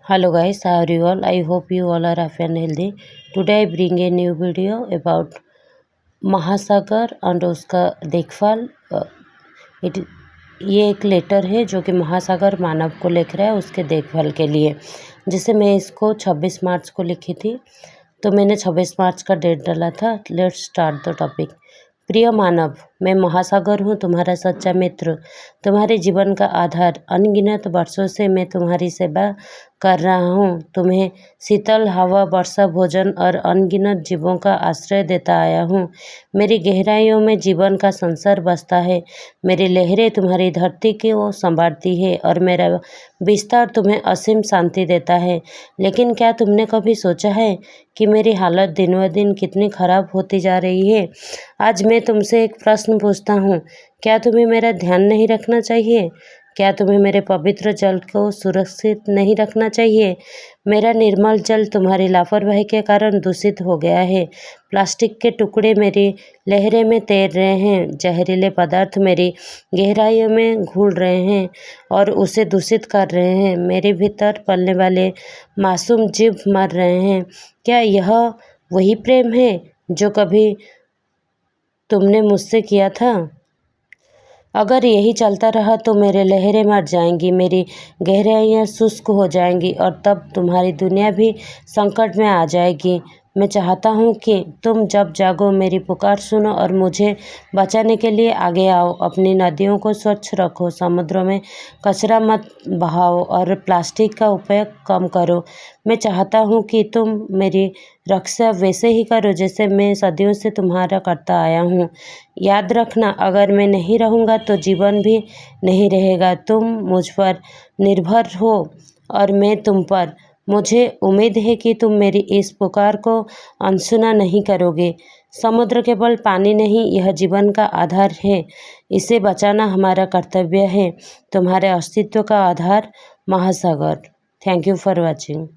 Hello guys, how are you all? I hope you all are happy and healthy. Today I bring a new video about महासागर और उसका देखभाल। It ये एक letter है जो कि महासागर मानव को लिख रहा है उसके देखभाल के लिए। जैसे मैं इसको 26 मार्च को लिखी थी, तो मैंने 26 मार्च का डेट डाला था। Let's start the topic. प्रिय मानव, मैं महासागर हूँ, तुम्हारा सच्चा मित्र, तुम्हारे जीवन का आधार। अनगिनत वर्षों से मैं तुम्हारी सेवा कर रहा हूँ, तुम्हें शीतल हवा, वर्षा, भोजन और अनगिनत जीवों का आश्रय देता आया हूँ। मेरी गहराइयों में जीवन का संसार बसता है। मेरी लहरें तुम्हारी धरती को संवारती है और मेरा विस्तार तुम्हें असीम शांति देता है। लेकिन क्या तुमने कभी सोचा है कि मेरी हालत दिन ब दिन कितनी खराब होती जा रही है? आज मैं तुमसे एक प्रश्न पूछता हूँ, क्या तुम्हें मेरा ध्यान नहीं रखना चाहिए? क्या तुम्हें मेरे पवित्र जल को सुरक्षित नहीं रखना चाहिए? मेरा निर्मल जल तुम्हारी लापरवाही के कारण दूषित हो गया है। प्लास्टिक के टुकड़े मेरी लहरें में तैर रहे हैं, जहरीले पदार्थ मेरी गहराइयों में घुल रहे हैं और उसे दूषित कर रहे हैं। मेरे भीतर पलने वाले मासूम जीव मर रहे हैं। क्या यह वही प्रेम है जो कभी तुमने मुझसे किया था? अगर यही चलता रहा तो मेरे लहरें मर जाएंगी, मेरी गहराइयाँ शुष्क हो जाएंगी और तब तुम्हारी दुनिया भी संकट में आ जाएगी। मैं चाहता हूँ कि तुम जब जागो मेरी पुकार सुनो और मुझे बचाने के लिए आगे आओ। अपनी नदियों को स्वच्छ रखो, समुद्रों में कचरा मत बहाओ और प्लास्टिक का उपयोग कम करो। मैं चाहता हूँ कि तुम मेरी रक्षा वैसे ही करो जैसे मैं सदियों से तुम्हारा करता आया हूँ। याद रखना, अगर मैं नहीं रहूँगा तो जीवन भी नहीं रहेगा। तुम मुझ पर निर्भर हो और मैं तुम पर। मुझे उम्मीद है कि तुम मेरी इस पुकार को अनसुना नहीं करोगे। समुद्र केवल पानी नहीं, यह जीवन का आधार है। इसे बचाना हमारा कर्तव्य है। तुम्हारे अस्तित्व का आधार महासागर। Thank you for watching.